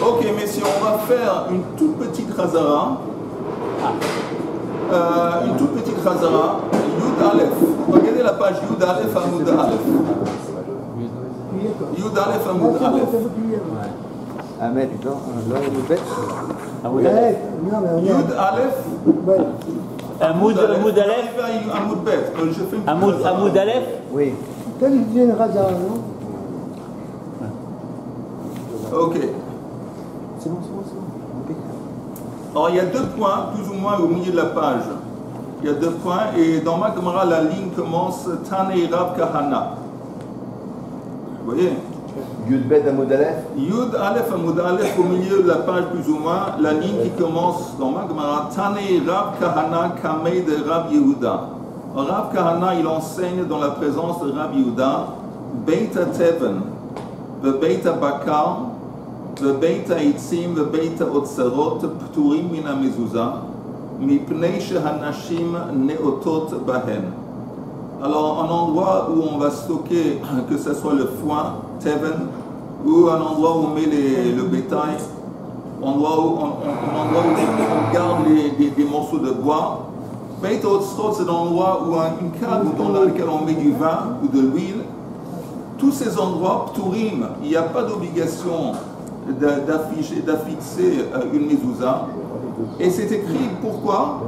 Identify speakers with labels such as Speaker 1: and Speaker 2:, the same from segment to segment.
Speaker 1: Ok, mais si on va faire une toute petite Khazara, Yud Aleph. Regardez la page Yud Aleph Amoud Aleph. Yud Aleph Amoud Aleph.
Speaker 2: Ahmed, là, le bête.
Speaker 1: Yud Aleph.
Speaker 3: Amoud Aleph.
Speaker 1: Amoud Bet.
Speaker 3: Amoud Aleph.
Speaker 2: Oui.
Speaker 4: Quelle idée de Khazara, non?
Speaker 1: Ok.
Speaker 2: C'est bon.
Speaker 1: Alors il y a 2 points, plus ou moins au milieu de la page. Il y a 2 points, et dans ma Gemara, la ligne commence Tanei Rav Kahana. Vous voyez?
Speaker 2: Yud Bet Amoud Aleph.
Speaker 1: Yud Aleph Amoud Aleph, au milieu de la page, plus ou moins, la ligne qui commence dans ma Gemara, Tanei Rav Kahana Kamei de Rav Yehuda. Rav Kahana, il enseigne dans la présence de Rav Yehuda, Beita Teven, Beita Bakar, ובית העצים ובית האוצרות פטורים מן המזוזה מפני שהנשים נאותות בהן. Alors un endroit où on va stocker, que ce soit le foin, teven, ou un endroit où on met le bétail, un endroit où on garde des morceaux de bois. Beit haotzrot, c'est l'endroit où une cave dans laquelle on met du vin ou de l'huile. Tous ces endroits, pturim, il n'y a pas d'obligation d'affixer une mezouza. Et c'est écrit pourquoi?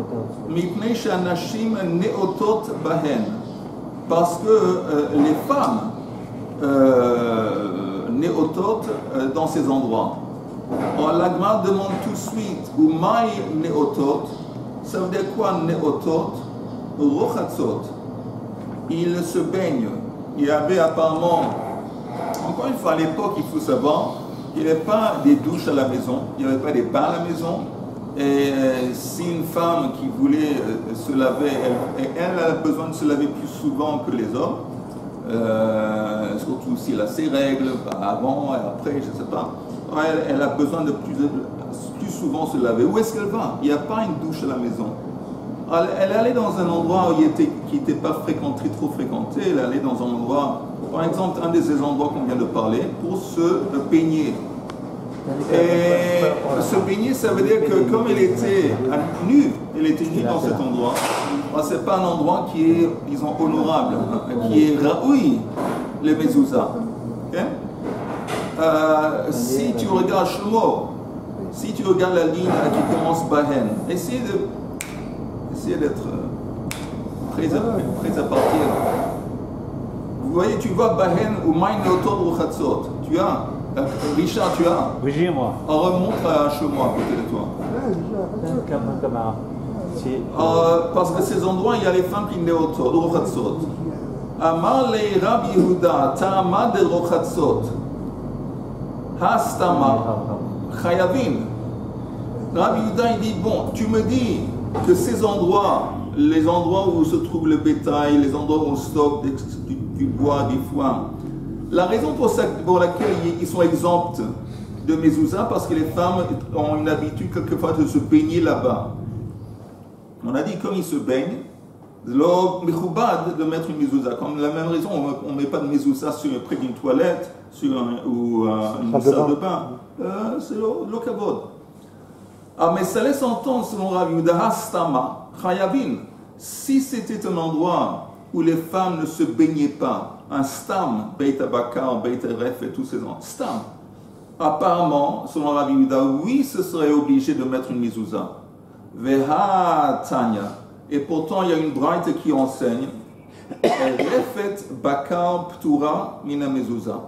Speaker 1: Mipnei she'anashim neotot bahen. Parce que les femmes neotot dans ces endroits. Alors la Gemara demande tout de suite, ou mai neotot, ça veut dire quoi neotot? Rochatzot. Ils se baignent. Il y avait apparemment, encore une fois à l'époque, il faut savoir, il n'y avait pas des douches à la maison, il n'y avait pas des bains à la maison. Et si une femme qui voulait se laver, elle a besoin de se laver plus souvent que les hommes, surtout si elle a ses règles, avant et après, je ne sais pas. Elle a besoin de plus souvent se laver. Où est-ce qu'elle va? Il n'y a pas une douche à la maison. Elle allait dans un endroit qui n'était pas fréquenté, trop fréquenté. Elle allait dans un endroit, par exemple, un de ces endroits qu'on vient de parler, pour se baigner. Et se baigner, ça veut dire que comme elle était nue dans cet endroit, ce n'est pas un endroit qui est, disons, honorable, qui est raoui, le mezouza. Okay? Si tu regardes Shlomo, si tu regardes la ligne qui commence Bahen, essayez d'être prêt à partir. Vous voyez, tu vois Bahen ou Maïn Neotot Rochatzot. Tu as, Richard, tu as.
Speaker 3: Oui, j'ai moi.
Speaker 1: On remonte chez moi à côté de toi. Parce que ces endroits, il y a les femmes qui Neotot, Rochatzot. Amar le Rab Yehuda, Ta'ama de Rochatzot. Hastama, Chayavin. Rab Yehuda, il dit, bon, tu me dis que ces endroits, les endroits où se trouve le bétail, les endroits où on stocke du bois, du foin, la raison pour laquelle ils sont exempts de mezouza, parce que les femmes ont une habitude quelquefois de se baigner là-bas. On a dit comme ils se baignent, l'mechoubad de mettre une mezouza. Comme la même raison, on ne met pas de mezouza près d'une toilette ou une salle de bain. C'est le kavod. Ah, mais ça laisse entendre, selon Rav Yehuda, Hastama, Chayavin, si c'était un endroit où les femmes ne se baignaient pas, un stam, Beit Bakar, Beit Ref et tous ces endroits, stam, apparemment, selon Rav Yehuda, oui, ce serait obligé de mettre une mezouza. Veha Tanya. Et pourtant, il y a une braïte qui enseigne, Refet Bakar Ptura Mina Mezouza,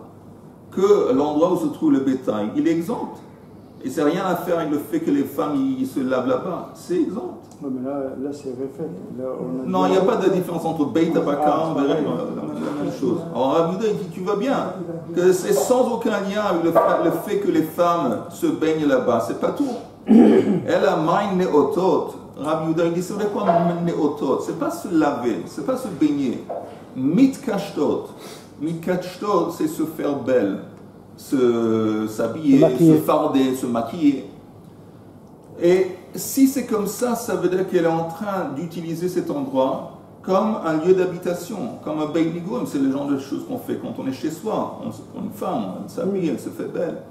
Speaker 1: que l'endroit où se trouve le bétail, il est exempt. Et c'est rien à faire avec le fait que les femmes ils se lavent là-bas. C'est exempt.
Speaker 4: Oui, mais là c'est refait.
Speaker 1: Non, il n'y a pas de différence entre Beit Bakar, la même chose. Alors Rav Yehuda dit, tu vois bien, que c'est sans aucun lien avec le fait que les femmes se baignent là-bas. C'est pas tout. Elle a main neotot. Rav Yehuda dit, c'est vrai quoi neotot? C'est pas se laver, c'est pas se baigner. Mitkashtot. Mitkashtot, c'est se faire belle. S'habiller, se farder, se maquiller. Et si c'est comme ça, ça veut dire qu'elle est en train d'utiliser cet endroit comme un lieu d'habitation, comme un beit migrum. C'est le genre de choses qu'on fait quand on est chez soi. On se prend une femme, elle s'habille, elle se fait belle.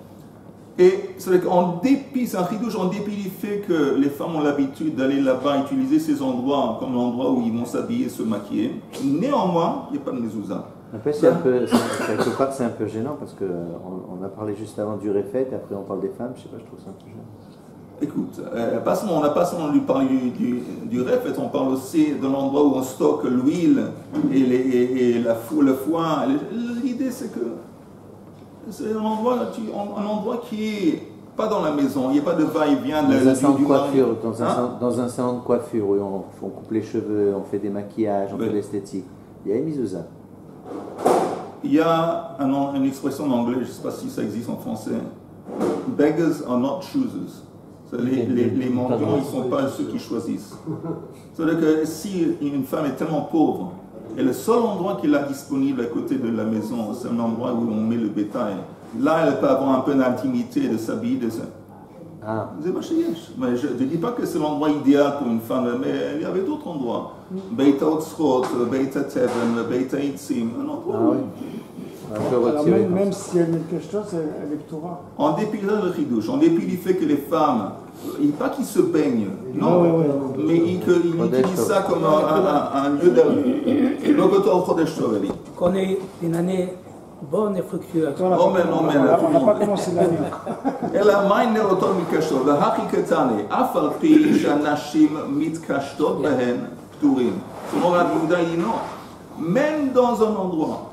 Speaker 1: Et c'est en dépit, c'est un chidouche, en dépit du fait que les femmes ont l'habitude d'aller là-bas utiliser ces endroits comme l'endroit où ils vont s'habiller, se maquiller, néanmoins, il n'y a pas de mezouza.
Speaker 2: Après, quelque part, c'est un peu gênant parce qu'on a parlé juste avant du refait et après on parle des femmes. Je sais pas, je trouve ça un peu gênant.
Speaker 1: Écoute, on n'a pas seulement lui parlé du refait, on parle aussi de l'endroit où on stocke l'huile et le foin. L'idée, c'est que c'est un endroit qui est pas dans la maison, il n'y a pas de va-et-vient
Speaker 2: Dans un salon de coiffure,
Speaker 1: Hein?
Speaker 2: dans un salon de coiffure où on coupe les cheveux, on fait des maquillages, on
Speaker 1: Oui.
Speaker 2: fait l'esthétique. Il y a une mezouza.
Speaker 1: Il y a une expression en anglais, je ne sais pas si ça existe en français. Beggars are not choosers. Les mendiants, ils ne sont pas ceux qui choisissent. C'est-à-dire que si une femme est tellement pauvre, et le seul endroit qu'elle a disponible à côté de la maison, c'est un endroit où on met le bétail, là, elle peut avoir un peu d'intimité, de s'habiller, de ça.
Speaker 2: Ah.
Speaker 1: Mais je ne dis pas que c'est l'endroit idéal pour une femme, mais il y avait d'autres endroits. Beita Otzrot, Beita Teven, Beita Itzim, un endroit.
Speaker 2: Ah oui. Un peu
Speaker 4: Alors
Speaker 2: retiré.
Speaker 4: même si elle met quelque chose, elle est Torah.
Speaker 1: En dépit de le chidouche, en dépit du fait que les femmes, pas qu'ils se baignent, non, mais ils utilisent ça comme un lieu de... Donc, au Chodesh Toveli.
Speaker 5: Qu'on ait une année bonne et fructueuse.
Speaker 4: On n'a pas commencé l'année.
Speaker 1: אלא מה נראותו מקשתות, והכי קטני, אף על פי שהנשים מתקשתות בהן פטורים. Selon Rabbi Yehuda, il dit non. Même dans un endroit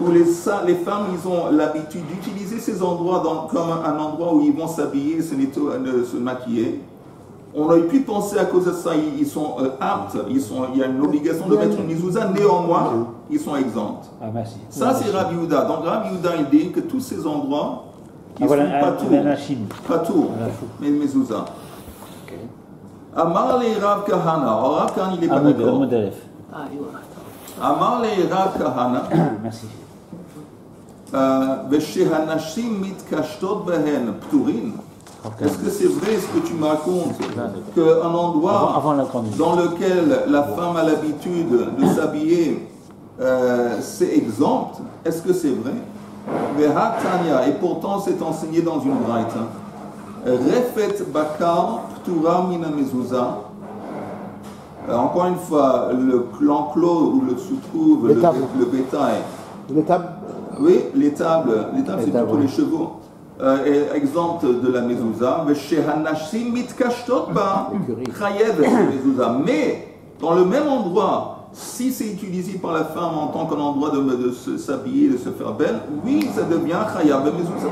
Speaker 1: où les femmes ils ont l'habitude d'utiliser ces endroits comme un endroit où ils vont s'habiller, se maquiller, on aurait pu penser à cause de ça, ils sont aptes, il y a une obligation de mettre une mezouza, néanmoins, ils sont exempts.
Speaker 3: Ah, merci.
Speaker 1: Ça, c'est Rabbi Yehuda. Donc, Rabbi Yehuda, il dit que tous ces endroits, ils
Speaker 3: voilà,
Speaker 1: sont pas tout, mais mezouza. Amar le Rav Kahana. Alors, Rav Kahana, il n'est pas d'accord.
Speaker 3: Amoud Aleph.
Speaker 1: Amar le Rav Kahana.
Speaker 3: Merci.
Speaker 1: ושהנשים מתקשטות בהן פטורין. Est-ce que c'est vrai ce que tu me racontes qu'un endroit dans lequel la femme a l'habitude de s'habiller, c'est exempt? Est-ce que c'est vrai? Et pourtant c'est enseigné dans une braïta. Refet bakar ptura mina mezouza. Encore une fois, l'enclos où se trouve le bétail.
Speaker 2: Les tables.
Speaker 1: Oui, les tables c'est plutôt
Speaker 2: oui.
Speaker 1: les chevaux. Est exempte de la mezouza. Mais dans le même endroit, si c'est utilisé par la femme en tant qu'un endroit de s'habiller, de se faire belle, oui, ça devient chayav mezouza.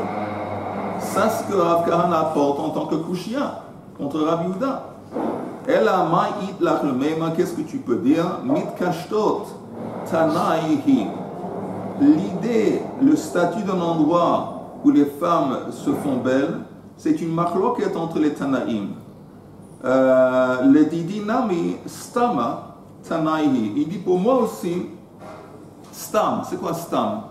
Speaker 1: Ça, c'est ce que Rav Kahana apporte en tant que kushia contre Rabbi Yehuda. Elle a ma'it lachlemema, qu'est-ce que tu peux dire? Mitkashtot tanaihi. L'idée, le statut d'un endroit où les femmes se font belles, c'est une machloket entre les Tanaïm. Le Didinami Stama Tanaihi. Il dit pour moi aussi, Stam, c'est quoi Stam?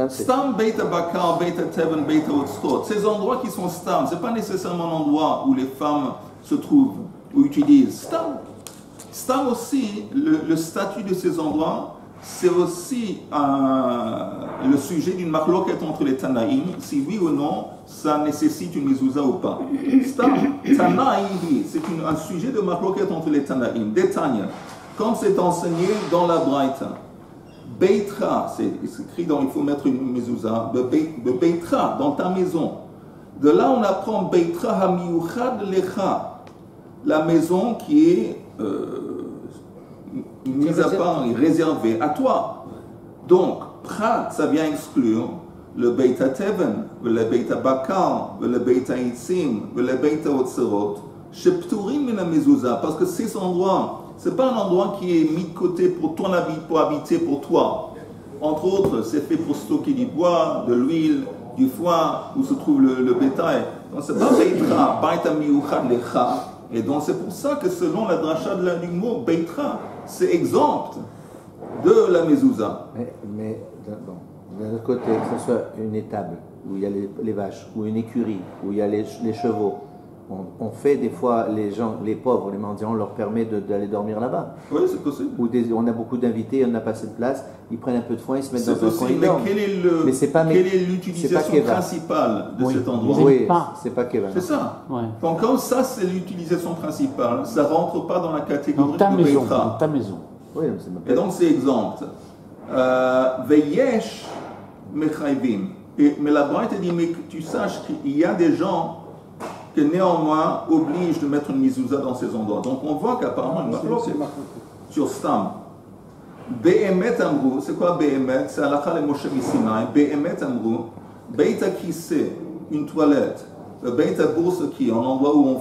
Speaker 1: Stam, Beita Bakar, Beita Teven, Beita Otzrot. Ces endroits qui sont Stam, ce n'est pas nécessairement un endroit où les femmes se trouvent, ou utilisent. Stam. Stam aussi, le statut de ces endroits, c'est aussi le sujet d'une machloket entre les Tanaïm, si oui ou non, ça nécessite une mezouza ou pas. Tanaïm, c'est un sujet de machloket entre les Tanaïm, des Tanya, comme c'est enseigné dans la Braïta. Beitra, c'est écrit dans, il faut mettre une mezouza, Beitra, dans ta maison. De là, on apprend Beitra hamiuchad lecha, la maison qui est mise à part et réservée à toi. Donc, Prat, ça vient exclure le Beita Teven, le Beita Bakar, le Beita Itzim, le Beita Otzerot, Shepturim mina mezouza, parce que ces endroits, c'est pas un endroit qui est mis de côté pour ton pour habiter pour toi. Entre autres, c'est fait pour stocker du bois, de l'huile, du foin, où se trouve le bétail. Donc c'est pas Beitra, Beita miuchad lecha. Et donc c'est pour ça que selon la dracha du mot Beitra, c'est exempt de la mezouza.
Speaker 2: Mais bon, d'un autre côté, que ce soit une étable où il y a les vaches, ou une écurie où il y a les chevaux, on fait des fois, les pauvres, les mendiants, on leur permet d'aller dormir là-bas.
Speaker 1: Oui, c'est possible.
Speaker 2: Ou on a beaucoup d'invités, on n'a pas assez de place, ils prennent un peu de foin, ils se mettent dans un coin, ils
Speaker 1: mais
Speaker 2: dorment.
Speaker 1: quelle est l'utilisation principale de cet endroit?
Speaker 2: Oui, c'est pas Keva.
Speaker 1: C'est ça.
Speaker 3: Ouais.
Speaker 1: Donc comme ça, c'est l'utilisation principale. Ça ne rentre pas dans la catégorie
Speaker 3: Dans ta
Speaker 1: de
Speaker 3: maison.
Speaker 1: Beitra.
Speaker 3: Dans ta maison.
Speaker 2: Oui,
Speaker 1: Et donc c'est exempt. Veyesh mechayvim. Mais la Braïta dit, mais que tu saches qu'il y a des gens que néanmoins obligent de mettre une mizouza dans ces endroits. Donc on voit qu'apparemment, sur Stam, Be'emet Amrou, c'est quoi Be'emet? C'est Alakha le Moshe Sinai. Be'emet Amrou, Beita Kissé, une toilette, Beita Boursaki, un endroit où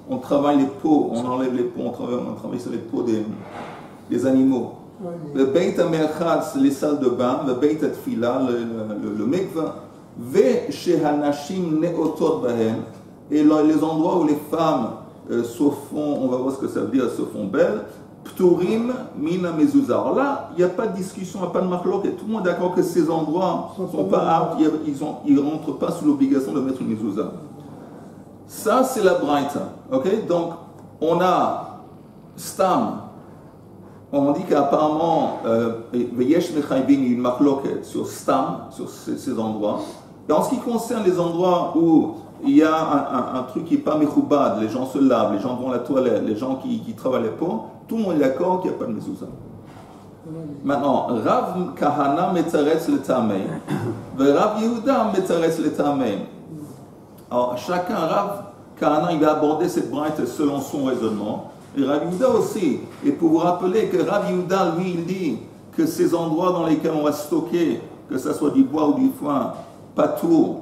Speaker 1: on travaille les peaux, on enlève les peaux, on travaille sur les peaux des animaux. Le Beita Merchatz, les salles de bain, le Beita Tfila, le Mikva, Ve Shehanashim Neotot Bahen, et les endroits où les femmes se font, on va voir ce que ça veut dire, se font belles, Pturim Mina Mezuzah. Alors là, il n'y a pas de discussion, il n'y a pas de marloque, et tout le monde est d'accord que ces endroits ne sont pas aptes, ils ne rentrent pas sous l'obligation de mettre une mezuzah. Ça, c'est la Braïta. Okay? Donc, on a Stam. On dit qu'apparemment, Veyesh Mechayvin, il y a une marloquette sur Stam, sur ces endroits. Et en ce qui concerne les endroits où il y a un truc qui n'est pas mechoubad, les gens se lavent, les gens vont à la toilette, les gens qui travaillent les peaux, tout le monde est d'accord qu'il n'y a pas de mezuzah. Maintenant, Rav Kahana metzaretz le tamei, et Rav Yehuda metzaretz le tamei. Alors, chacun, Rav Kahana, il va aborder cette braïta selon son raisonnement. Et Rav Yehuda aussi. Et pour vous rappeler que Rav Yehuda, lui, il dit que ces endroits dans lesquels on va stocker, que ce soit du bois ou du foin, pas tout,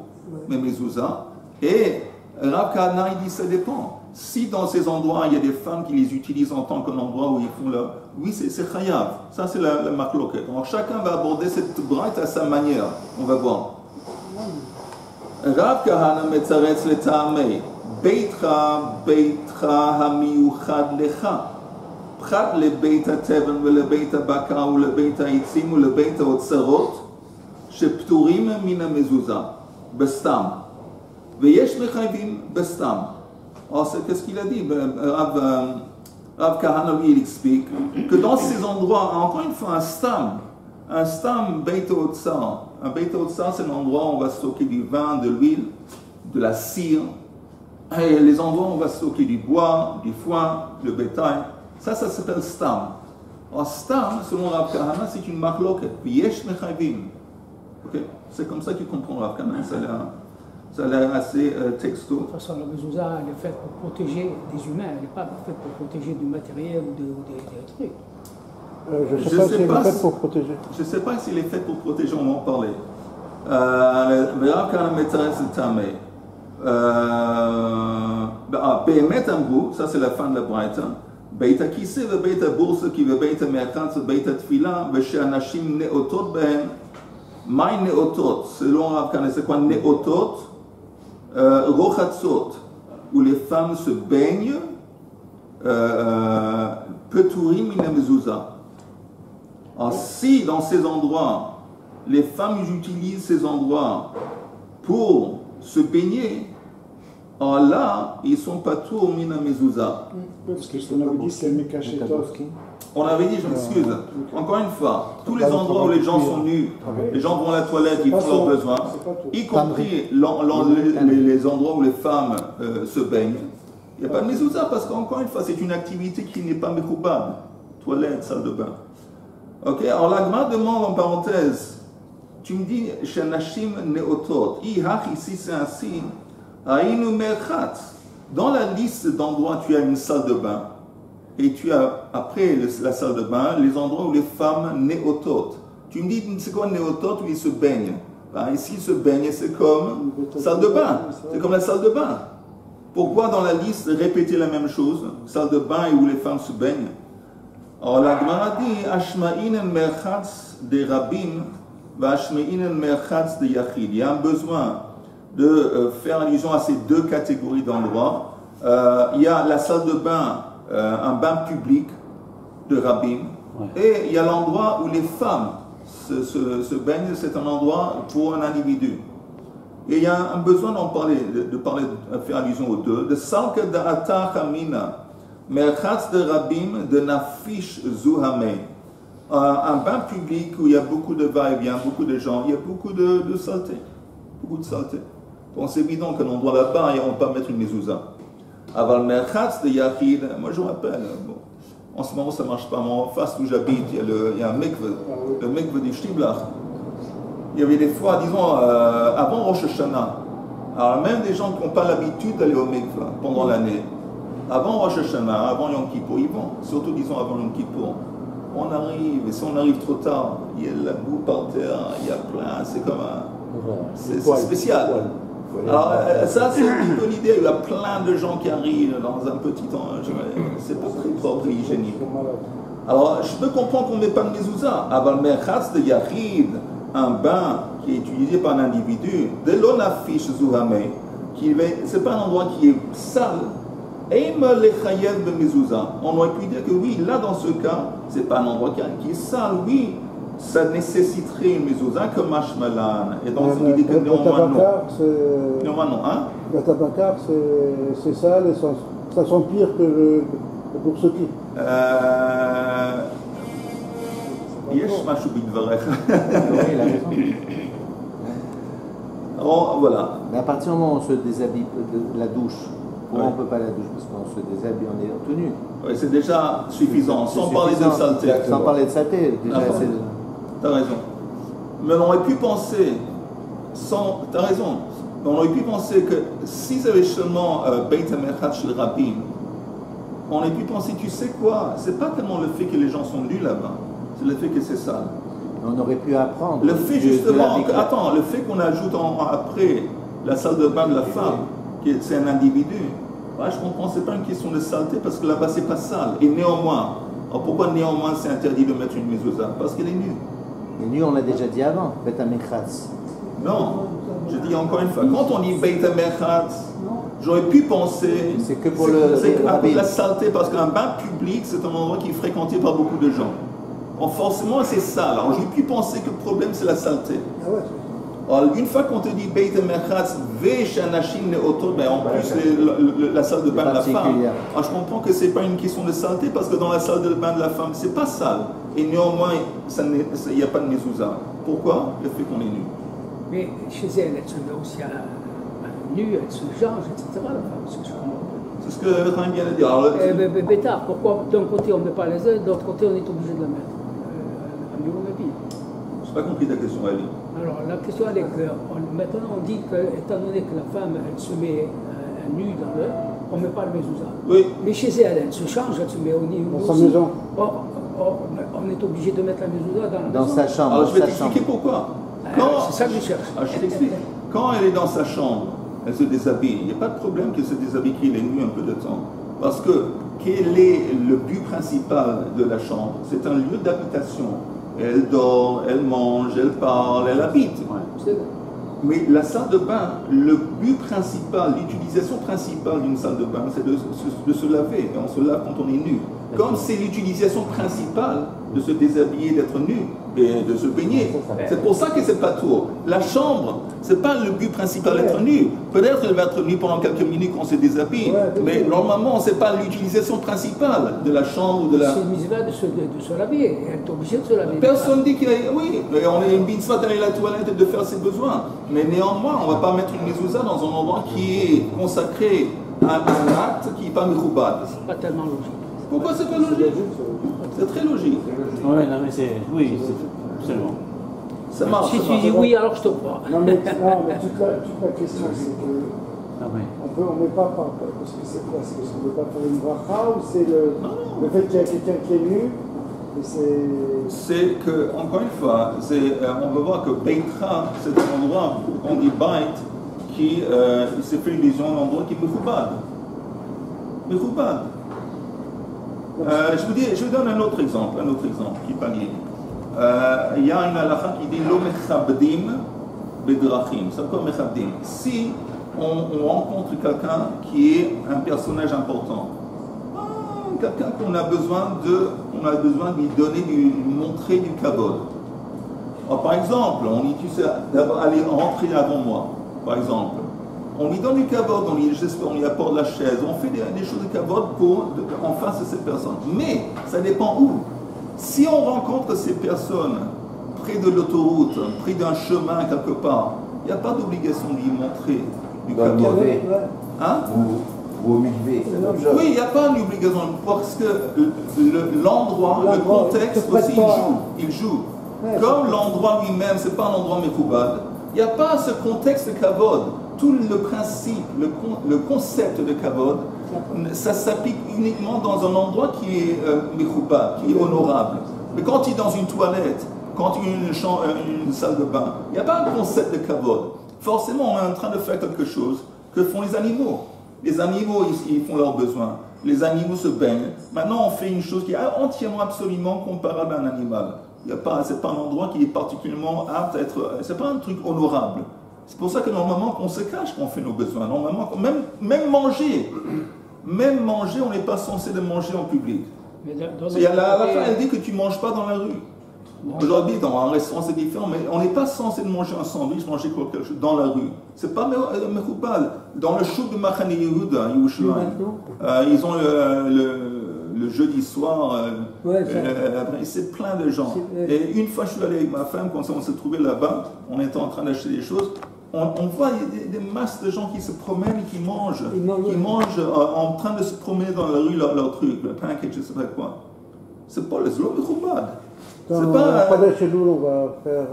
Speaker 1: mais mezuzah. Et Rav Kahana, il dit ça dépend. Si dans ces endroits, il y a des femmes qui les utilisent en tant qu'endroit où ils font leur... Oui, c'est chayav. Ça, c'est la marloquette. Donc, chacun va aborder cette braïta à sa manière. On va voir. Rav Kahana metzaretz le ta'amei. Beitra hamiyuchad lecha. Prat le beita teven le beita baka ou le beita itzim ou le beita otzarot. Shepturim mina mezuzah. Bestam. Veyesh mechayvim bestam. Alors, qu'est-ce qu'il a dit? Rav Kahana, lui, il explique que dans ces endroits, encore une fois, un stam beita otzar. Un beita otzar, c'est l'endroit où on va stocker du vin, de l'huile, de la cire. Et les endroits où on va stocker du bois, du foin, le bétail, ça s'appelle stam. Alors stam, selon Rav Kahana, c'est une marloquette. Yesh mechayvim. Okay? C'est comme ça qu'il comprend Rav Kahana. Ça a l'air assez texto.
Speaker 5: De toute façon, la mezuzah, elle est faite pour protéger des humains, elle n'est pas faite pour protéger du matériel ou des trucs.
Speaker 4: Je ne sais pas si elle est faite pour protéger.
Speaker 1: Je ne sais pas s'il est fait pour protéger, on va en parler. Rav Kahana metzaretz le tamei. Be'emet amru, ça c'est la fin de la braïta. Beita kissé ve beita boursaki ve beita merchatz ve beita tfila ve she'anashim neotot behen. Mai neotot, selon Rav Kahana, c'est quoi neotot? Rochatzot, où les femmes se baignent, peturim mina mezuzah. Alors si dans ces endroits, les femmes utilisent ces endroits pour se baigner, alors là, ils sont pas tous mina mezuzah.
Speaker 4: Parce que on avait dit c'est Mekashetov.
Speaker 1: On avait dit, je m'excuse, encore une fois, tous les endroits où les gens sont nus, les gens vont à la toilette, ils font leurs besoins, y compris les endroits où les femmes se baignent, il n'y a pas de mezuzah parce qu'encore une fois, c'est une activité qui n'est pas mechoubad. Toilette, salle de bain. Ok, alors la Gemara demande en parenthèse, tu me dis, Shanashim neotot, ici c'est ainsi, aïnu merchatz. Dans la liste d'endroits, tu as une salle de bain. Et tu as, après la salle de bain, les endroits où les femmes néototes. Tu me dis, c'est quoi néotote où ils se baignent? Ben, ici, ils se baignent, c'est comme salle de bain. C'est comme la salle de bain. Pourquoi dans la liste répéter la même chose? Salle de bain et où les femmes se baignent. Alors la Gemara dit, Ashma'inen merchatz de rabim, va Ashma'inen merchatz de yachid. Il y a un besoin de faire allusion à ces deux catégories d'endroits. Il y a la salle de bain, un bain public de rabbin, et il y a l'endroit où les femmes se baignent, c'est un endroit pour un individu. Et il y a un besoin d'en parler, de faire allusion aux deux. De salka da'ata chamina, merchatz de rabim de nafish zuhamei. Un bain public où il y a beaucoup de va-et-vient, beaucoup de gens, il y a beaucoup de saleté. Beaucoup de saleté. Donc c'est évident qu'à l'endroit là-bas, on ne peut pas mettre une mezouza. Aval merchatz de yachid, moi je me rappelle, bon, en ce moment ça ne marche pas, mais en face où j'habite, il y a un mikve, le mikve du Shtiblach. Il y avait des fois, disons, avant Rosh Hashanah, alors même des gens qui n'ont pas l'habitude d'aller au mikve pendant l'année, avant Rosh Hashanah, avant Yom Kippour, ils vont, surtout disons avant Yom Kippour. On arrive, et si on arrive trop tard, il y a la boue par terre, il y a plein, c'est comme un... C'est spécial. Alors ça c'est un peu l'idée, il y a plein de gens qui arrivent dans un petit temps, c'est pas très propre et hygiénique. Alors je peux comprendre qu'on ne met pas de mezouza, aval merchatz de yachid, un bain qui est utilisé par un individu, de l'onafish zuhamei, c'est pas un endroit qui est sale, et me les chayev de mezouza. On aurait pu dire que oui, là dans ce cas, c'est pas un endroit qui est sale, oui, ça nécessiterait une mezouza comme mashmalan. Et donc il dit que néanmoins non. Néanmoins non, hein?
Speaker 4: Le tabacar, c'est sale et ça sent pire que pour ce qui.
Speaker 1: Yesh mashu bidvarech.
Speaker 2: Oui, il a raison.
Speaker 1: Alors voilà.
Speaker 2: Mais à partir du moment où on se déshabille de la douche, pourquoi on ne peut pas la douche? Parce qu'on se déshabille, on est en tenue.
Speaker 1: Oui, c'est déjà suffisant, sans parler de saleté.
Speaker 2: Sans parler de saleté, déjà.
Speaker 1: T'as raison. Mais on aurait pu penser, t'as raison, mais on aurait pu penser que si ça avait seulement Beit HaMerchatz shel Rabim, on aurait pu penser, tu sais quoi, c'est pas tellement le fait que les gens sont nus là-bas, c'est le fait que c'est sale.
Speaker 2: On aurait pu apprendre.
Speaker 1: Le fait justement, le fait qu'on ajoute après la salle de bain de la femme, que c'est un individu, ouais, je comprends, c'est pas une question de saleté parce que là-bas c'est pas sale. Et néanmoins, alors pourquoi néanmoins c'est interdit de mettre une mezouza? Parce qu'elle est nue.
Speaker 2: Les nus, on l'a déjà dit avant, Beit HaMerchatz.
Speaker 1: Non, je dis encore une fois, quand on dit Beit HaMerchatz, j'aurais pu penser
Speaker 2: c'est que pour le
Speaker 1: la saleté, parce qu'un bain public, c'est un endroit qui est fréquenté par beaucoup de gens. Donc forcément, c'est sale. Alors j'aurais pu penser que le problème, c'est la saleté. Alors, une fois qu'on te dit Beit HaMerchatz, Veshanashim Neotot, ben en plus la salle de bain de la femme, alors je comprends que c'est pas une question de saleté, parce que dans la salle de bain de la femme, c'est pas sale. Et néanmoins, il n'y a pas de mezouza. Pourquoi? Le fait qu'on est nu.
Speaker 5: Mais chez elle se met aussi nue, elle se change, etc. La femme,
Speaker 1: c'est ce que Rahim vient de dire.
Speaker 5: Bêta, pourquoi d'un côté on ne met pas les ailes, de l'autre côté on est obligé de la mettre à niveau de vie.
Speaker 1: Je n'ai pas compris ta question, Ali.
Speaker 5: Alors la question elle est que maintenant on dit que, étant donné que la femme elle se met nue dans l'œuf, on ne met pas le mezouza.
Speaker 1: Oui.
Speaker 5: Mais chez elle, elle se change, elle se met au niveau.
Speaker 4: Dans sa maison.
Speaker 5: On est obligé de mettre la mezouza dans la maison.
Speaker 2: Sa chambre.
Speaker 1: Alors je vais t'expliquer pourquoi.
Speaker 5: C'est ça que je cherche.
Speaker 1: Je t'explique. Quand elle est dans sa chambre, elle se déshabille. Il n'y a pas de problème qu'elle se déshabille, qu'il est nu un peu de temps. Parce que quel est le but principal de la chambre? C'est un lieu d'habitation. Elle dort, elle mange, elle parle, elle habite.
Speaker 5: Ouais.
Speaker 1: Mais la salle de bain, le but principal, l'utilisation principale d'une salle de bain, c'est de se laver. Et on se lave quand on est nu. Comme c'est l'utilisation principale de se déshabiller, d'être nu et de se baigner. C'est pour ça que c'est pas tout. La chambre, c'est pas le but principal d'être nu. Peut-être qu'elle va être nue pendant quelques minutes quand on se déshabille, mais normalement, c'est pas l'utilisation principale de la chambre ou de la...
Speaker 5: C'est une mitzvah de se laver. Elle est obligée de se laver.
Speaker 1: Personne dit qu'il y a... Oui, mais on est une mitzvah d'aller à la toilette et de faire ses besoins. Mais néanmoins, on ne va pas mettre une mezouza dans un endroit qui est consacré à un acte qui n'est pas michoubad.
Speaker 5: C'est pas tellement logique.
Speaker 1: Pourquoi c'est pas logique? C'est très logique.
Speaker 3: Oui, non, mais c'est. Oui, c'est absolument.
Speaker 1: Ça marche.
Speaker 5: Si tu dis oui, alors je te crois.
Speaker 4: Non, mais toute la question, c'est que.
Speaker 3: Ah, oui.
Speaker 4: On ne met pas par. Parce que c'est quoi? C'est parce qu'on ne veut pas faire une bracha ou c'est le fait qu'il y a quelqu'un qui est nu?
Speaker 1: C'est que, encore une fois, on va voir que Beitra, c'est un endroit, on dit Beit, qui se fait illusion à un endroit qui est Mechoubad. Mechoubad. Je vous donne un autre exemple qui est pas lié. Il y a une halakha qui dit Lo mechabdim bedrachim. C'est quoi mechabdim? Si on rencontre quelqu'un qui est un personnage important, quelqu'un qu'on a besoin de lui donner, de lui montrer du kabod. Par exemple, on dit, tu sais, d'abord aller rentrer avant moi. par exemple. On lui donne du kavod, on lui apporte la chaise, on fait des choses de kavod en face de ces personnes. Mais ça dépend où. Si on rencontre ces personnes près de l'autoroute, près d'un chemin quelque part, il n'y a pas d'obligation de lui montrer du
Speaker 2: Dans le
Speaker 1: kavod.
Speaker 2: mauvais.
Speaker 1: Hein?
Speaker 2: Ou au mikvé, c'est la même chose.
Speaker 1: Oui, il n'y a pas d'obligation parce que l'endroit, le contexte aussi, il joue. Comme l'endroit lui-même, ce n'est pas un endroit mekoubad, il n'y a pas ce contexte de kavod. Tout le principe, le concept de kavod, ça s'applique uniquement dans un endroit qui est mekoubad, qui est honorable. Mais quand tu es dans une toilette, quand tu es une salle de bain, il n'y a pas un concept de kavod. Forcément, on est en train de faire quelque chose que font les animaux. Les animaux, ils font leurs besoins. Les animaux se baignent. Maintenant, on fait une chose qui est entièrement, absolument comparable à un animal. Ce n'est pas un endroit qui est particulièrement apte à être... Ce n'est pas un truc honorable. C'est pour ça que normalement, on se cache quand on fait nos besoins. Normalement, même manger, on n'est pas censé de manger en public. La fin, elle dit que tu ne manges pas dans la rue. Aujourd'hui, dans un restaurant, c'est différent, mais on n'est pas censé manger un sandwich, manger quelque chose dans la rue. C'est pas mechoubal. Dans le show de Machane Yehuda, ils ont le jeudi soir, c'est plein de gens. Et une fois, je suis allé avec ma femme, quand on s'est trouvé là-bas, on était en train d'acheter des choses, on voit des masses de gens qui se promènent et qui mangent en train de se promener dans la rue leur truc, le pancake, je ne sais pas quoi. C'est pas le zlo mechoubal.
Speaker 4: C'est pas chez nous, on va faire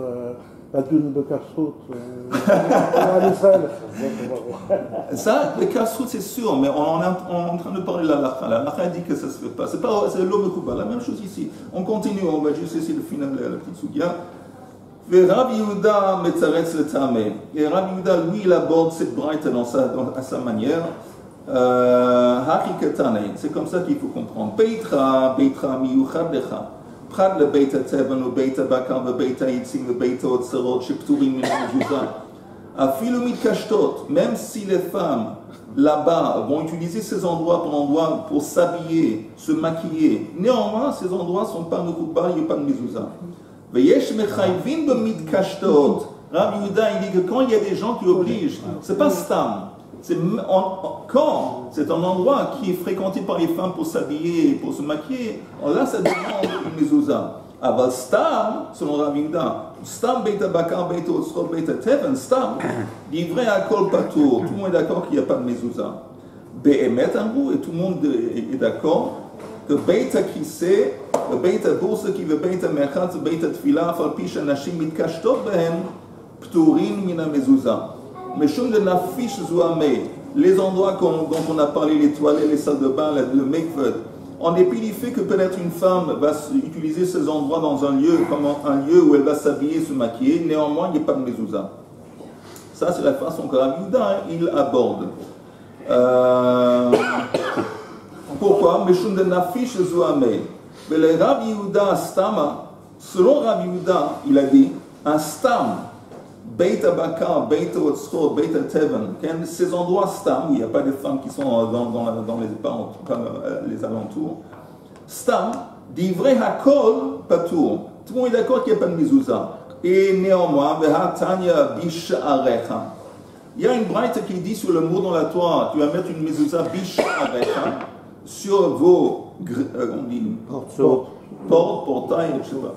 Speaker 4: la dune de casse-route en Israël.
Speaker 1: Ça, le casse-route, c'est sûr, mais on est en train de parler de la lacha. La lacha dit que ça ne se fait pas. C'est l'homme coupa. La même chose ici. On continue, on va juste essayer de finir la petite soukia. Et Rabbi Yehuda metzaretz le tameh. Et Rabbi Yehuda, lui, il aborde cette braïta à sa manière. C'est comme ça qu'il faut comprendre. Beitra miyuchad lecha. פרט לבית הטבע ובית הבקר ובית העצים ובית האוצרות שפטורים מן המזוזה. אפילו מתקשטות, même si les femmes là-bas vont utiliser ces endroits pour s'habiller, se maquiller, néanmoins ces endroits ne sont pas mekoubal, il n'y a pas de mezouza. ויש מחייבים במתקשטות. Rabbi Yehuda il dit que quand il y a des gens qui obligent, c'est pas stam. Quand c'est un endroit qui est fréquenté par les femmes pour s'habiller, pour se maquiller, là ça demande une mezouza. Aval stam, selon Rabbi Yehuda, stam beita bakar, beita otzrot, beita teven, stam, livré à kol patour. Tout le monde est d'accord qu'il n'y a pas de mezouza. Be'emet amrou, et tout le monde est d'accord que beita kise, beita bourse qui veut beita merchat, beita tfila, fal pisha nashim mitkashtot behen, pturin mina mezouza. Mais chose de nafish zouamé, les endroits dont on a parlé, les toilettes, les salles de bain, le mikveh, en dépit du fait que peut-être une femme va utiliser ces endroits dans un lieu, comme un lieu où elle va s'habiller, se maquiller, néanmoins il n'y a pas de mezouza. Ça c'est la façon que Rabbi Yehuda il aborde. Pourquoi? Mais chose de nafish zouamé. Mais le Rabbi Yehuda stama, selon Rabbi Yehuda, il a dit un stam. Beita Bakar, Beita Otzrot, Beita Teven, ces endroits stam où il n'y a pas de femmes qui sont dans les alentours. Stam, d'ivrei hakol patour. Tout le monde est d'accord qu'il n'y a pas de mezouza. Et néanmoins, vehatanya bish'arecha. Il y a une braïta qui dit sur le mot dans la Torah, tu vas mettre une mezouza bish'arecha sur vos portails, je ne sais pas.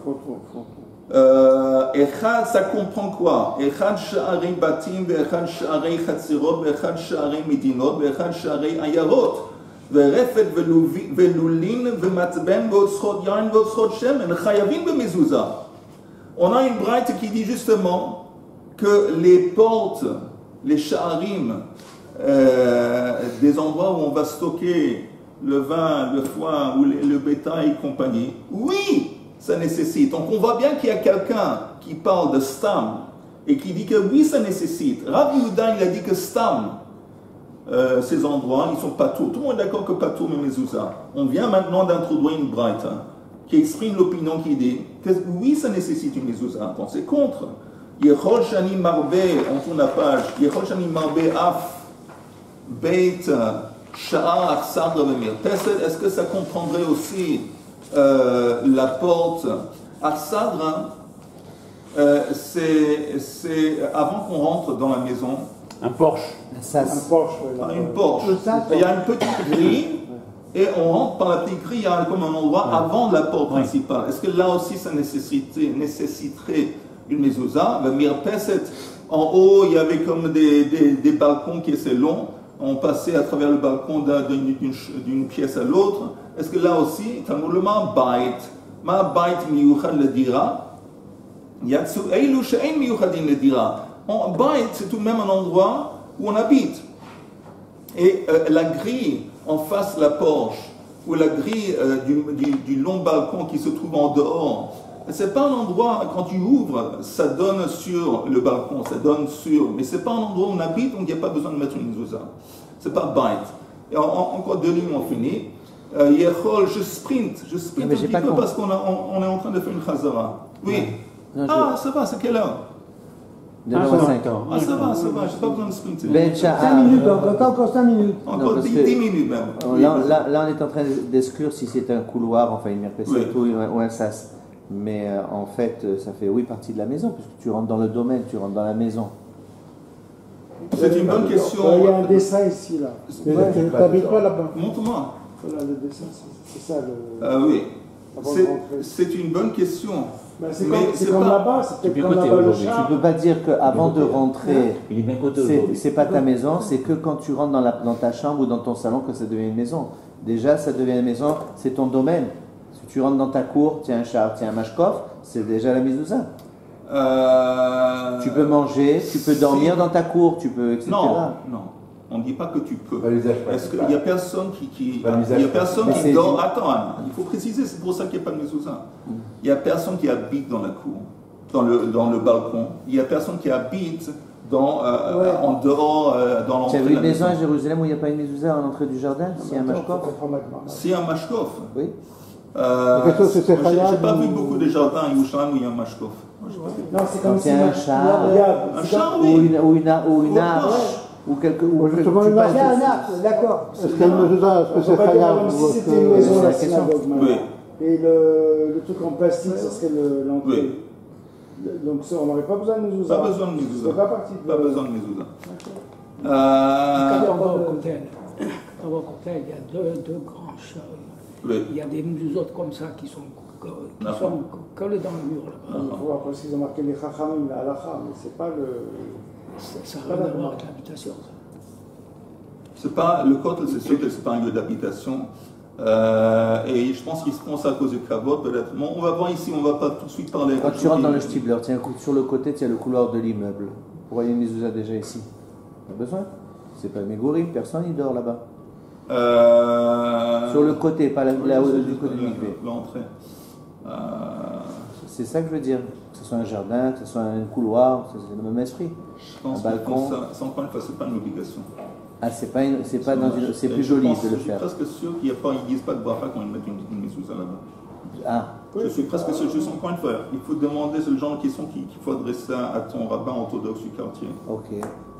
Speaker 1: Echad, ça comprend quoi? Echad sha'arei batim, ve'echad sha'arei chatzirot, ve'echad sha'arei midinot, ve'echad sha'arei ayarot, ve'refet ve'lulin, ve'matben, ve'otzrot yain, ve'otzrot shemen, chayavim be'mezouza. On a une braïta qui dit justement que les portes, les sha'arim, des endroits où on va stocker le vin, le foin, ou le bétail et compagnie, oui! Ça nécessite. Donc on voit bien qu'il y a quelqu'un qui parle de stam et qui dit que oui, ça nécessite. Rabbi Yehuda, il a dit que stam, ces endroits, ils sont patour. Tout le monde est d'accord que patour mais mezouza. On vient maintenant d'introduire une braïta qui exprime l'opinion qui dit que oui, ça nécessite une mezouza. Donc c'est contre. Yechol shani marbe, on tourne la page. Yechol shani marbe af beit sha'ar sadra v'mir. Est-ce que ça comprendrait aussi la porte Arsadra, c'est avant qu'on rentre dans la maison,
Speaker 3: Un Porsche.
Speaker 2: Un sas.
Speaker 4: Un Porsche, ouais, là.
Speaker 1: Une Porsche.
Speaker 4: Le sas,
Speaker 1: Il y a une petite grille et on rentre par la petite grille, il y a comme un endroit avant la porte principale. Est-ce que là aussi ça nécessiterait une mezouza? Le mirpeset, en haut il y avait comme des balcons qui étaient longs, on passait à travers le balcon d'une pièce à l'autre. Est-ce que là aussi, Talmud lema bait, ma bait miyuchad le dira, yatsu eilu she'en miyuchadin le dira. Bait, c'est tout de même un endroit où on habite. Et la grille en face de la Porsche, ou la grille du long balcon qui se trouve en dehors, c'est pas un endroit, quand tu ouvres, ça donne sur le balcon, ça donne sur, mais c'est pas un endroit où on habite, donc il n'y a pas besoin de mettre une mezouza. C'est pas bait. Et encore deux lignes, on finit. Je sprint un petit peu parce qu'on est en train de faire une chazara. Oui.
Speaker 2: Non,
Speaker 1: ça va, c'est quelle heure?
Speaker 2: 2h05.
Speaker 1: Ah, ça va, j'ai pas besoin de sprinter.
Speaker 6: 5 minutes, encore 5 minutes.
Speaker 1: Encore 10 minutes même.
Speaker 2: Là, on est en train d'exclure si c'est un couloir, enfin une mirpeset ou un sas. Mais en fait, ça fait partie de la maison, puisque tu rentres dans le domaine, tu rentres dans la maison.
Speaker 1: C'est une bonne question.
Speaker 4: Il y a un dessin ici, là. Tu n'habites pas là-bas.
Speaker 1: Montre-moi.
Speaker 4: Voilà, le dessin, c'est ça.
Speaker 1: Oui.
Speaker 4: Avant de rentrer.
Speaker 1: C'est une bonne question.
Speaker 4: Ben, c'est comme là-bas, c'est peut-être comme là-bas le char.
Speaker 2: Tu peux pas dire qu'avant de rentrer,
Speaker 3: Il est bien coté aujourd'hui.
Speaker 2: c'est pas ta maison, c'est que quand tu rentres dans ta chambre ou dans ton salon que ça devient une maison. Déjà, ça devient une maison, c'est ton domaine. Si tu rentres dans ta cour, tu as un char, tu as un mashkof, c'est déjà la mezouza. Tu peux manger, tu peux dormir dans ta cour, tu peux, etc.
Speaker 1: Non. On ne dit pas que tu peux. Est-ce qu'il n'y a personne qui
Speaker 2: Mais
Speaker 1: dort? Attends, il faut préciser, c'est pour ça qu'il n'y a pas de mezouza. Il n'y a personne qui habite dans la cour, dans le balcon. Il n'y a personne qui habite en dehors, dans l'entrée.
Speaker 2: Tu as
Speaker 1: de
Speaker 2: vu
Speaker 1: la
Speaker 2: une maison
Speaker 1: maison.
Speaker 2: à Jérusalem où il n'y a pas une mezouza à l'entrée du jardin? C'est un mashkof?
Speaker 1: C'est un mashkof.
Speaker 2: Oui.
Speaker 1: J'ai pas vu beaucoup de jardins à Yerushalayim où il y a un mashkof.
Speaker 4: Non, c'est comme
Speaker 2: C'est
Speaker 4: si
Speaker 2: un char.
Speaker 1: Un char, oui.
Speaker 2: Ou une arche. Ou quelque
Speaker 4: justement, une arche.
Speaker 6: C'est un arc, d'accord.
Speaker 4: Est-ce qu'il y a une mezouza? Est-ce que c'est khayab?
Speaker 6: Comme si c'était une maison,
Speaker 4: la
Speaker 6: la
Speaker 4: synagogue.
Speaker 1: Oui.
Speaker 4: Et le truc en plastique, ça serait l'entrée.
Speaker 1: Oui.
Speaker 4: Donc ça, on n'aurait pas besoin de mezouza.
Speaker 1: Pas besoin de mezouza.
Speaker 4: C'est pas parti de...
Speaker 1: Pas besoin de mezouza.
Speaker 5: Quand on va au cocktail, il y a deux grands chats.
Speaker 1: Oui.
Speaker 5: Il y a des mezuzot comme ça qui sont collés dans le mur là-bas.
Speaker 4: Il faut voir parce qu'ils ont marqué les chachamim, la halakha, mais c'est pas le...
Speaker 5: Ça n'a rien à voir avec l'habitation.
Speaker 1: C'est pas, le kotel, c'est sûr que c'est pas un lieu d'habitation. Et je pense qu'ils se font ça à cause du kavod, peut-être. Bon, on va voir ici, on va pas tout de suite parler.
Speaker 2: Quand tu rentres dans le shtibler, sur le côté, tu as le couloir de l'immeuble. Pourquoi il y a une mezouza déjà ici? Pas besoin. C'est pas Mégourim, personne n'y dort là-bas. Sur le côté, pas du côté du mikvé.
Speaker 1: L'entrée.
Speaker 2: C'est ça que je veux dire. Que ce soit un jardin, que ce soit un couloir, c'est le même esprit.
Speaker 1: Je pense
Speaker 2: Un balcon.
Speaker 1: que ça, encore une fois, c'est pas une obligation.
Speaker 2: Ah, c'est plus joli de le faire.
Speaker 1: Je suis presque sûr qu'ils ne disent pas de bracha quand ils mettent une mezouza là-bas.
Speaker 2: Ah,
Speaker 1: Je suis presque sûr, juste encore une fois, il faut demander, c'est le genre de question qu'il faut adresser à ton rabbin orthodoxe du quartier.
Speaker 2: ok.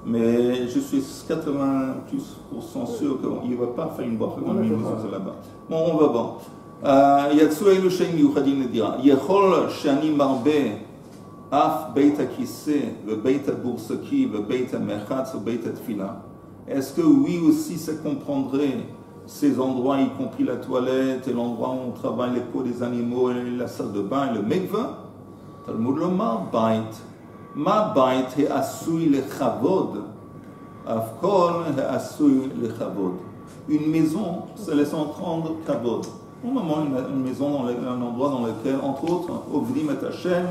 Speaker 1: Mais je suis 80% sûr qu'il ne va pas faire une bracha quand il met une mezouza là-bas. Bon, on va voir. יצאו אלו שהם מיוחדים לדירה. יכול שאני מרבה אף בית הכיסא ובית הבורסקי ובית המרחץ ובית התפילה. Est-ce que oui aussi ça comprendrait ces endroits, y compris la toilette et l'endroit où on travaille les peaux des animaux et la salle de bain et le mikveh? Talmud lomar bait. Ma bait he asui lechavod. Afkol he asui lechavod. Une maison, ça laisse entendre kavod. Au moment une maison, un endroit dans lequel, entre autres, Ovdim et Hashem,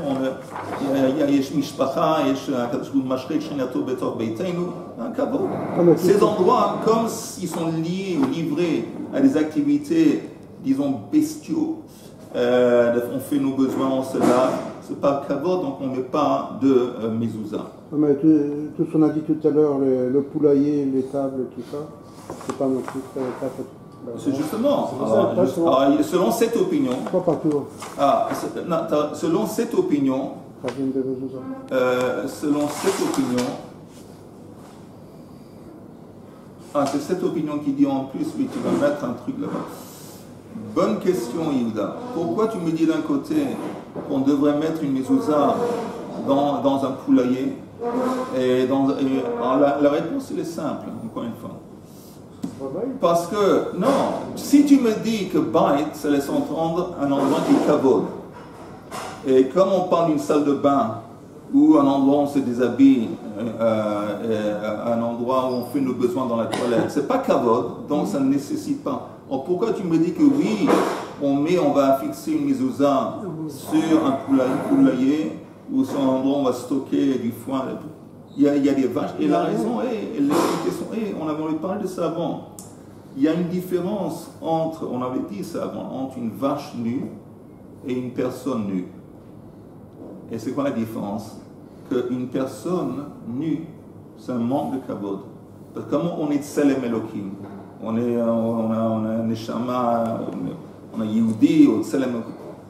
Speaker 1: il y a Yesh Mishpacha, Yesh Akadshut Mashrek, Shinato Betor Beiteinu, un kavod. Ces endroits, comme ils sont liés ou livrés à des activités, disons, bestiaux, on fait nos besoins, on se lave, c'est pas kavod, donc on ne met pas de mezouza.
Speaker 4: Mais tout ce qu'on a dit tout à l'heure, le poulailler, les tables, tout ça, c'est pas non plus très kavod.
Speaker 1: C'est justement, selon cette opinion,
Speaker 4: Pas partout.
Speaker 1: selon cette opinion, c'est cette opinion qui dit en plus, oui, tu vas mettre un truc là-bas. Bonne question, Yehuda. Pourquoi tu me dis d'un côté qu'on devrait mettre une mezouza dans un poulailler La réponse, elle est simple, encore une fois. Parce que, non, si tu me dis que Bait, ça laisse entendre un endroit qui est kavod. Et comme on parle d'une salle de bain, ou un endroit où on se déshabille, un endroit où on fait nos besoins dans la toilette, c'est pas kavod, donc ça ne nécessite pas. Alors pourquoi tu me dis que oui, on va fixer une mezouza sur un poulailler, ou sur un endroit où on va stocker du foin, il y a des vaches, et la raison est, on avait parlé de ça avant, il y a une différence entre, on avait dit ça avant, entre une vache nue et une personne nue. Et c'est quoi la différence? Qu'une personne nue, c'est un manque de kavod. Parce que comme on est Tselem Elohim, on a Neshama, on a Yehudi, ou Tselem Elohim.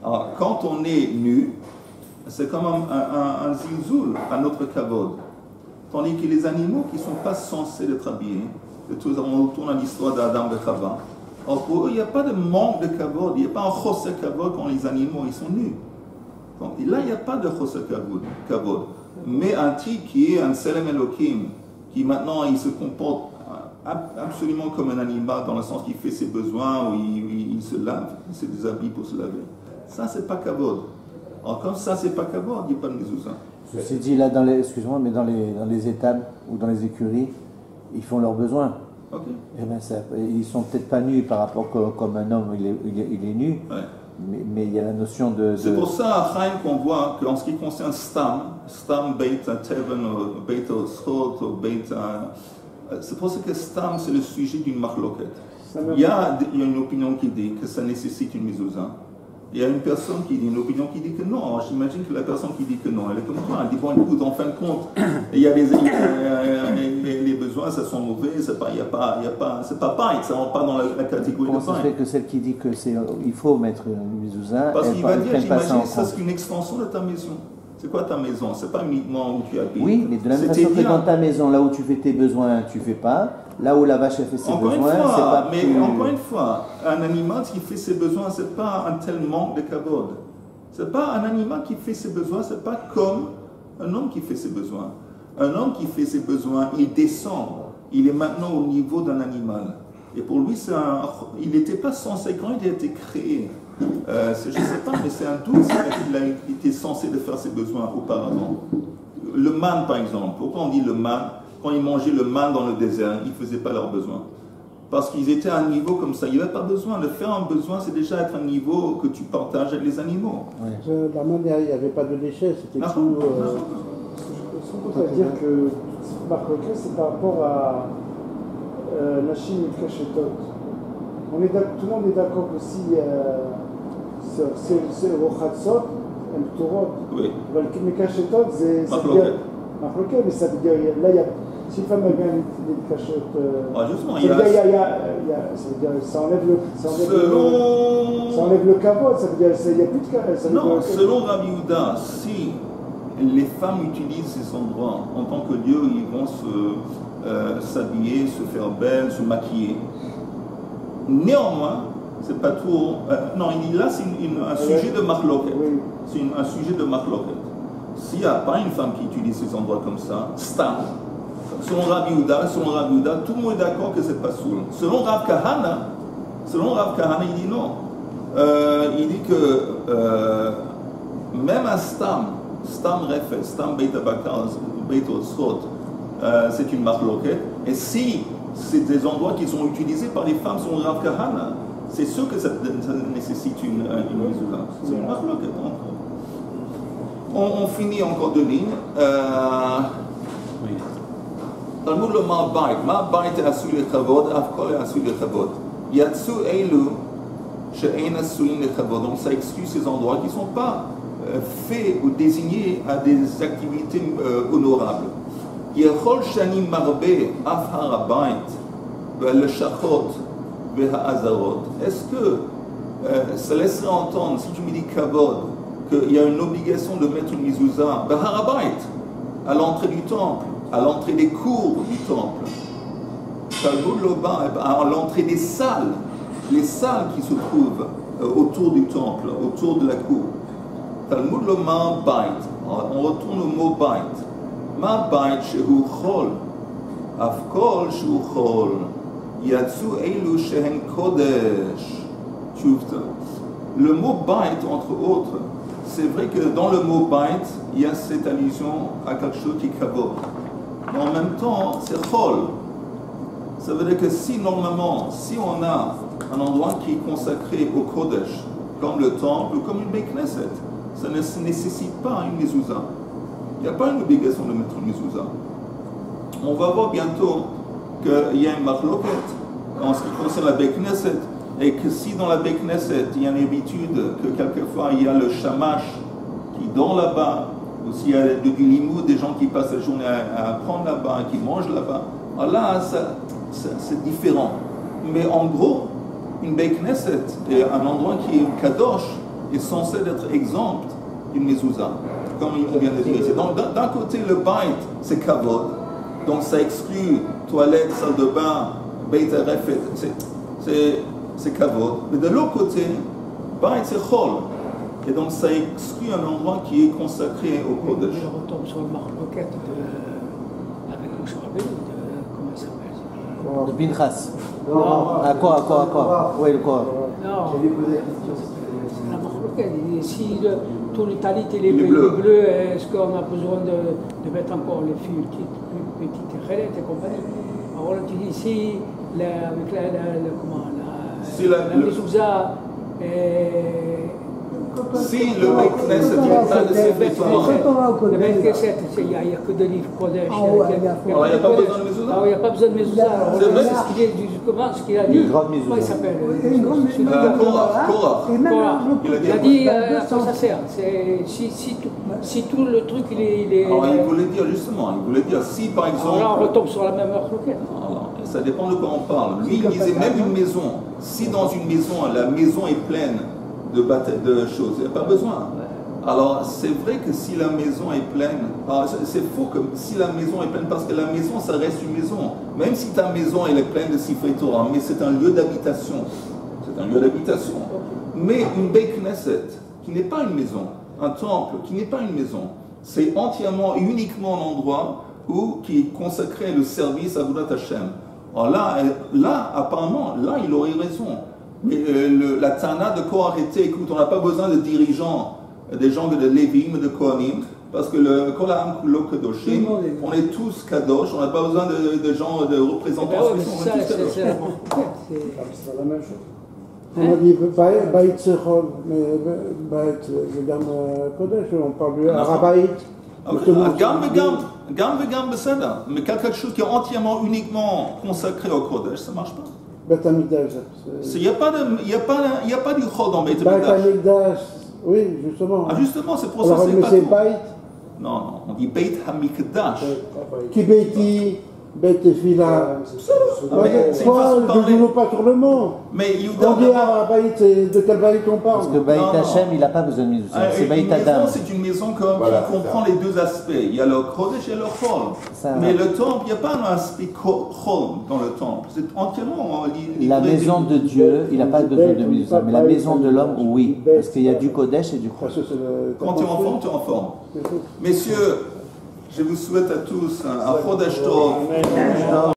Speaker 1: Alors, quand on est nu, c'est comme un zilzoul à notre kavod. Tandis que les animaux qui ne sont pas censés être habillés, on retourne à l'histoire d'Adam et Chava. Alors pour eux, il n'y a pas de manque de kavod, il n'y a pas un chosser kavod quand les animaux ils sont nus. Donc là, il n'y a pas de chosser kavod. Mais un type qui est un Tselem Elohim, qui maintenant il se comporte absolument comme un animal, dans le sens qu'il fait ses besoins, ou il se lave, il se déshabille pour se laver. Ça, c'est pas kavod. Alors comme ça, c'est pas kavod, il n'y a pas de mezouza.
Speaker 2: Ceci dit, là, excuse-moi, mais dans les étables ou dans les écuries, ils font leurs besoins.
Speaker 1: Okay.
Speaker 2: Et ben ils sont peut-être pas nus par rapport comme un homme, il est nu,
Speaker 1: ouais.
Speaker 2: mais il y a la notion de...
Speaker 1: C'est pour ça, à Chaim, qu'on voit qu'en ce qui concerne Stam, Beit Teven, ou Beit Oshot, ou Beit... c'est pour ça que Stam, c'est le sujet d'une marloquette. Il y a une opinion qui dit que ça nécessite une mezouza. Il y a une personne qui dit, une opinion qui dit que non. Alors, j'imagine que la personne qui dit que non, elle est comme toi. Elle dit, bon, écoute, en fin de compte, il y a les besoins, ça sont mauvais, c'est pas pareil, ça ne rentre pas dans la catégorie
Speaker 2: Comment
Speaker 1: de pain.
Speaker 2: ça se fait que celle qui dit que il faut mettre une mezouza,
Speaker 1: parce qu'il va dire, j'imagine, ça
Speaker 2: c'est
Speaker 1: c'est une extension de ta maison. C'est quoi ta maison? C'est pas uniquement où tu habites.
Speaker 2: Oui, mais de la même façon que dans ta maison, là où tu fais tes besoins, tu fais pas. Là où la vache a fait ses besoins, c'est pas plus...
Speaker 1: Mais encore une fois, un animal qui fait ses besoins, c'est pas un tel manque de kavod. C'est pas un animal qui fait ses besoins, c'est pas comme un homme qui fait ses besoins. Un homme qui fait ses besoins, il descend. Il est maintenant au niveau d'un animal. Et pour lui, il n'était pas censé, quand il a été créé, je ne sais pas, mais c'est un doute qu'il a été censé de faire ses besoins auparavant. Le man, par exemple. Pourquoi on dit le man? Quand ils mangeaient le man dans le désert, ils ne faisaient pas leurs besoins. Parce qu'ils étaient à un niveau comme ça. Il n'y avait pas besoin. De faire un besoin, c'est déjà être un niveau que tu partages avec les animaux.
Speaker 4: Ouais. La man, il n'y avait pas de déchets, c'était tout...
Speaker 7: Est-ce qu'on peut dire que Marc Leclerc, c'est par rapport à la Chine et le Kachetot? Tout le monde est d'accord que si c'est Rochatzot, un Torot, mais Kachetot, c'est... Marc Leclerc, mais ça veut dire, là, il y a... Si une femme a bien des cachettes,
Speaker 1: justement,
Speaker 7: ça enlève le kavod, ça veut dire qu'il n'y a plus de kavod.
Speaker 1: Non, selon Rabbi Yehuda, si les femmes utilisent ces endroits en tant que lieu, ils vont s'habiller, se faire belles, se maquiller. Néanmoins, c'est pas tout. Non, là c'est un sujet de marloquette. Oui. C'est un sujet de marloquette. S'il n'y a pas une femme qui utilise ces endroits comme ça, stam. Selon Rabbi Yehuda, tout le monde est d'accord que c'est pas soul. Selon Rav Kahana, il dit non. Il dit que même un stam refet, stam beit abakar, beit otzot, c'est une marloquette. Et si c'est des endroits qui sont utilisés par les femmes selon Rav Kahana, c'est sûr que ça nécessite une mezouza. C'est une marloquette. On finit encore deux lignes. Talmud le Ma'abait. Ma'abait est assuit le chavod, Avkol est assuit le chavod. Yatsu eilu she'ein assuin le chavod. Donc ça exclut ces endroits qui ne sont pas faits ou désignés à des activités honorables. Yechol shani marbe af harabait ve'leshachot ve'ha'azarot. Est-ce que ça laisserait entendre, si tu me dis kavod, qu'il y a une obligation de mettre une mezouza ve'harabait à l'entrée du temple, à l'entrée des cours du temple, à l'entrée des salles, les salles qui se trouvent autour du temple, autour de la cour. Talmud le Ma'abait, on retourne au mot bait. מה בית שהוא חול, אף כל שהוא חול, יצאו אלו שהן קודש. Le mot bait, entre autres, c'est vrai que dans le mot bait, il y a cette allusion à quelque chose qui est kavod. Mais en même temps, c'est chol. Ça veut dire que si normalement, si on a un endroit qui est consacré au kodesh, comme le temple ou comme une Beit Knesset, ça ne nécessite pas une mezouza. Il n'y a pas une obligation de mettre une mezouza. On va voir bientôt qu'il y a une machloket en ce qui concerne la Beit Knesset, et que si dans la Beit Knesset, il y a une habitude que quelquefois il y a le shamash qui dort là-bas, ou s'il y a du limoud, des gens qui passent la journée à apprendre là-bas, qui mangent là-bas, alors là, c'est différent. Mais en gros, une Beit Knesset, un endroit qui est kadosh, est censé être exempt d'une mezouza, comme on vient de dire ici. Donc d'un côté, le bait, c'est kavod, donc ça exclut toilette, salle de bain, beit arefet, c'est kavod. Mais de l'autre côté, bait, c'est chol. Et donc ça exclut un endroit qui est consacré au kodesh.
Speaker 5: Je retombe sur le marloquette avec Moshe Rabbeinu, comment il s'appelle?
Speaker 2: De Pinchas.
Speaker 5: Non.
Speaker 2: À quoi Oui, le quoi?
Speaker 5: Non. C'est la marloquette. Si tout le talit il est
Speaker 1: bleu,
Speaker 5: est-ce qu'on a besoin de mettre encore les filles plus petites relètes et compagnie? Alors tu dis si avec la mezouza
Speaker 1: si le Beit Knesset n'est pas de ces vêtements,
Speaker 5: le Beit Knesset, il n'y a que de livres Kodesh.
Speaker 1: alors il n'y a pas besoin de mezouza.
Speaker 5: Il n'y a pas besoin de mezouza. Ce qu'il a dit, comment il s'appelle?
Speaker 1: Korach.
Speaker 5: Il a dit à quoi ça sert. Si tout le truc il est.
Speaker 1: Alors il voulait dire justement, si par exemple.
Speaker 5: Alors là on retombe sur la même marloquette.
Speaker 1: Ça dépend de quoi on parle. Lui il disait même une maison. Si dans une maison, la maison est pleine de choses, il n'y a pas besoin. Alors c'est vrai que si la maison est pleine, c'est faux que si la maison est pleine, parce que la maison ça reste une maison. Même si ta maison elle est pleine de Sifrei Torah, mais c'est un lieu d'habitation. C'est un lieu d'habitation. Mais une Beit Knesset, qui n'est pas une maison, un temple qui n'est pas une maison, c'est entièrement, uniquement un endroit qui est consacré le service à Avodat Hashem. Alors là, apparemment, là il aurait raison. Mais la Tana de Korach était, écoute, on n'a pas besoin de dirigeants, des gens de Lévim, de Kohanim, parce que le Kolam Kulo Kadoshim, on est tous Kadosh, on n'a pas besoin de gens, de représentants spéciaux, on est tous Kadosh.
Speaker 7: C'est la même chose.
Speaker 4: On a dit Bait Sechol, mais Bait, c'est גם קודש, on parle à Bait.
Speaker 1: Gam vegam בסדר, mais quelque chose qui est entièrement, uniquement consacré au Kodesh, ça ne marche pas.
Speaker 4: Beit Hamikdash.
Speaker 1: Il n'y a pas du chol dans Beit
Speaker 4: Beit
Speaker 1: Hamikdash.
Speaker 4: Hamikdash, oui, justement.
Speaker 1: Ah justement, c'est pour ça
Speaker 4: Alors,
Speaker 1: que c'est
Speaker 4: mais
Speaker 1: pas
Speaker 4: c'est
Speaker 1: tout.
Speaker 4: Beit.
Speaker 1: Non, on dit Beit Hamikdash.
Speaker 4: Qui Beiti, Beit Tefila.
Speaker 1: C'est une façon de
Speaker 4: Je
Speaker 1: parler.
Speaker 4: ne joue pas sur le mot.
Speaker 1: Mais
Speaker 4: On dit à Beit, de quel Beit on parle?
Speaker 2: Parce que Beit
Speaker 1: Non, non.
Speaker 2: Hashem, il n'a pas besoin de mezouza. C'est
Speaker 1: Une
Speaker 2: Beit
Speaker 1: maison,
Speaker 2: Adam.
Speaker 1: c'est une maison qui comprend les deux aspects. Il y a le Kodesh et le Chol.
Speaker 2: Ça
Speaker 1: Mais
Speaker 2: va.
Speaker 1: le temple, il n'y a pas un aspect Chol dans le temple. C'est entièrement livré.
Speaker 2: La maison de Dieu, il n'a pas besoin de mezouza. Mais la maison de l'homme, oui. Parce qu'il y a du Kodesh et du Chol.
Speaker 4: Parce que c'est le.
Speaker 1: Quand tu es en forme, tu es en forme. Messieurs, je vous souhaite à tous un Chodesh Tov.